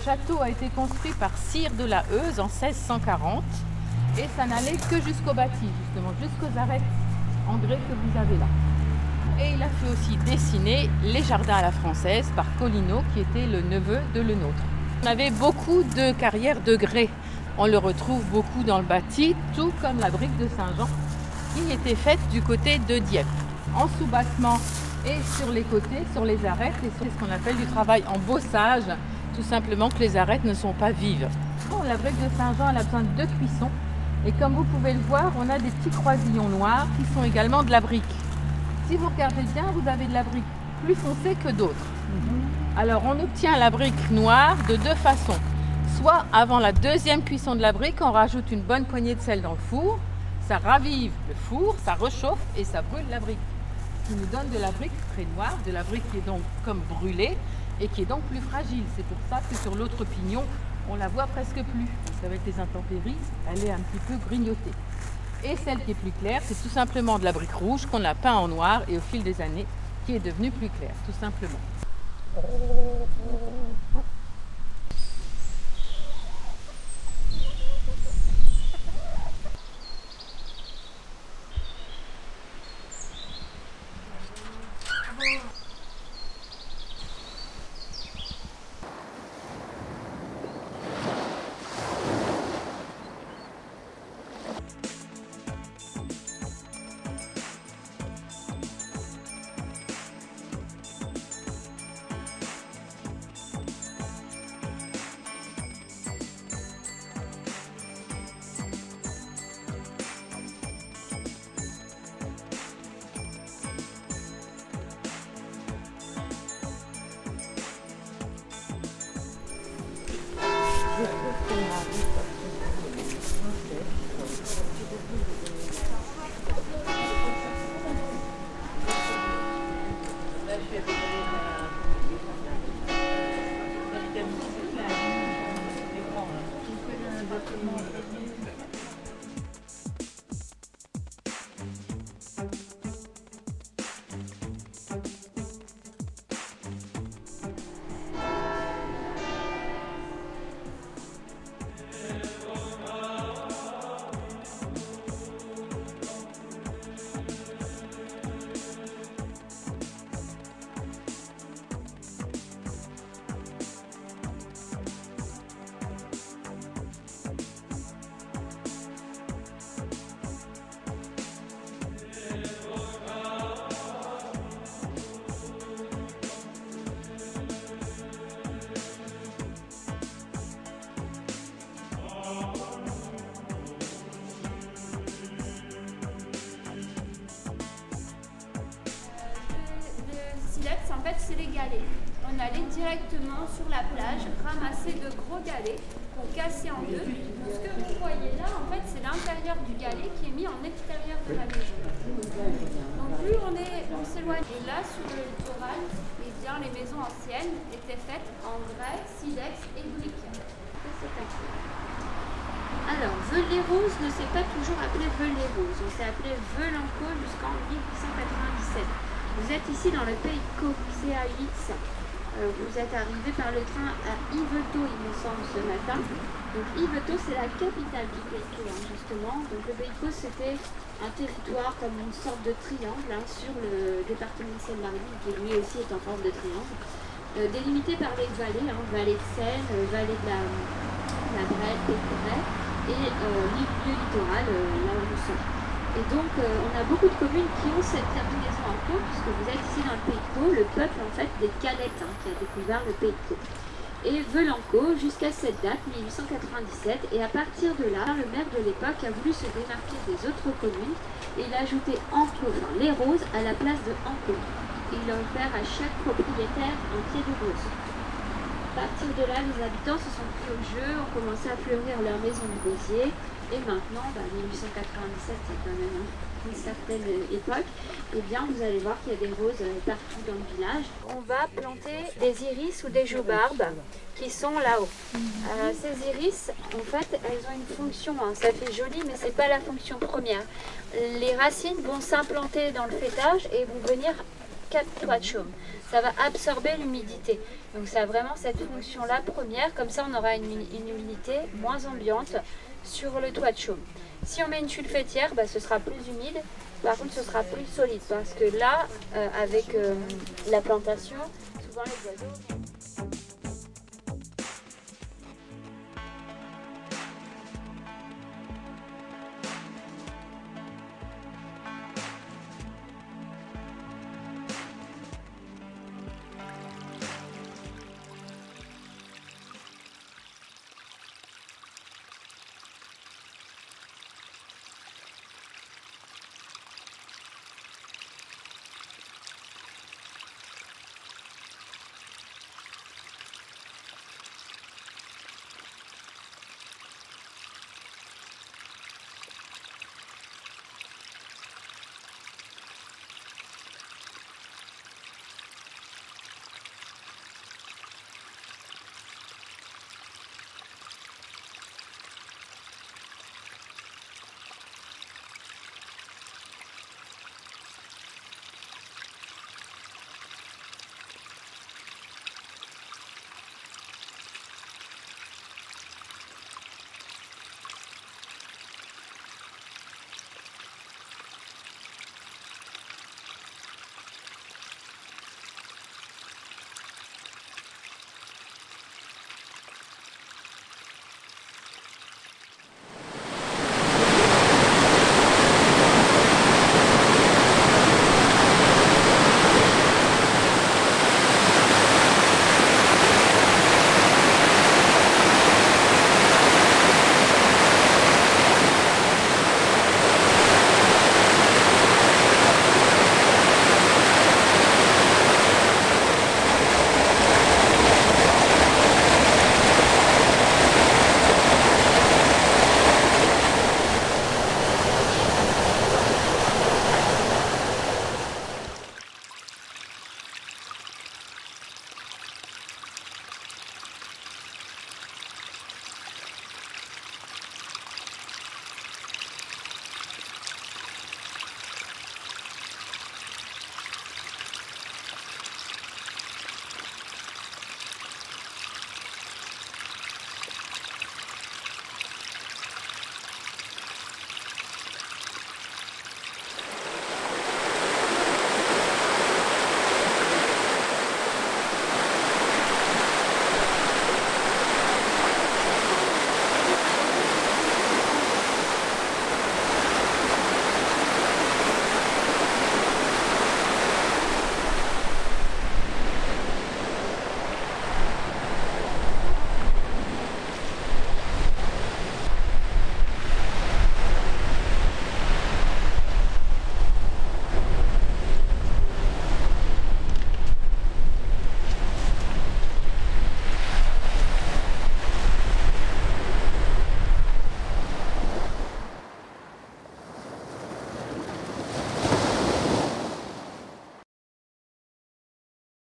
château a été construit par Sire de la Heuse en 1640 et ça n'allait que jusqu'au bâti, justement, jusqu'aux arêtes en grès que vous avez là. Et il a fait aussi dessiner les jardins à la française par Collinot, qui était le neveu de Lenôtre. On avait beaucoup de carrières de grès. On le retrouve beaucoup dans le bâti, tout comme la brique de Saint-Jean, qui était faite du côté de Dieppe, en soubassement et sur les côtés, sur les arêtes. Et c'est ce qu'on appelle du travail en bossage, tout simplement que les arêtes ne sont pas vives. Bon, la brique de Saint-Jean, elle a besoin de 2 cuissons. Et comme vous pouvez le voir, on a des petits croisillons noirs qui sont également de la brique. Si vous regardez bien, vous avez de la brique plus foncée que d'autres. Alors on obtient la brique noire de 2 façons. Soit avant la 2e cuisson de la brique, on rajoute une bonne poignée de sel dans le four, ça ravive le four, ça réchauffe et ça brûle la brique. Ce qui nous donne de la brique très noire, de la brique qui est donc comme brûlée et qui est donc plus fragile. C'est pour ça que sur l'autre pignon, on la voit presque plus. Parce qu'avec les intempéries, elle est un petit peu grignotée. Et celle qui est plus claire, c'est tout simplement de la brique rouge qu'on a peint en noir et au fil des années, qui est devenue plus claire, tout simplement. En fait, c'est les galets. On allait directement sur la plage ramasser de gros galets qu'on cassait en deux. Donc, ce que vous voyez là, en fait, c'est l'intérieur du galet qui est mis en extérieur de la maison. Donc plus on s'éloigne. Et là, sur le littoral, eh bien, les maisons anciennes étaient faites en grès, silex et briques. Alors, Veules-les-Roses ne s'est pas toujours appelé Veules-les-Roses. On s'est appelé Veulencourt jusqu'en 1897. Vous êtes ici dans le Pays de Caux, CAX. Vous êtes arrivé par le train à Yvetot, il me semble, ce matin. Donc Yvetot, c'est la capitale du Pays de Caux, hein, justement. Donc le Pays de Caux, c'était un territoire comme une sorte de triangle hein, sur le département de Seine-Maritime, qui lui aussi est en forme de triangle, délimité par les vallées, hein, vallée de Seine, vallée de la Bresse, des Forêts, et milieu littoral, là où nous sommes. Et donc, on a beaucoup de communes qui ont cette terminaison en Caux, puisque vous êtes ici dans le Pays de Caux, le peuple en fait des Calettes hein, qui a découvert le Pays de Caux. Et Veulencourt jusqu'à cette date, 1897, et à partir de là, le maire de l'époque a voulu se démarquer des autres communes, et il a ajouté Ancaux, enfin les Roses, à la place de Ancaux. Et il a offert à chaque propriétaire un pied de rose. À partir de là, les habitants se sont pris au jeu, ont commencé à fleurir leur maison de rosier. Et maintenant, 1897, c'est quand même une certaine époque, et bien vous allez voir qu'il y a des roses partout dans le village. On va planter des iris ou des joubarbes qui sont là-haut. Ces iris, en fait, elles ont une fonction, hein, ça fait joli, mais c'est pas la fonction première. Les racines vont s'implanter dans le feuillage et vont venir 4 toits de chaume. Ça va absorber l'humidité. Donc ça a vraiment cette fonction-là première, comme ça on aura une humidité moins ambiante sur le toit de chaume. Si on met une sulfétière, ce sera plus humide, par contre ce sera plus solide, parce que là, avec la plantation, souvent les oiseaux...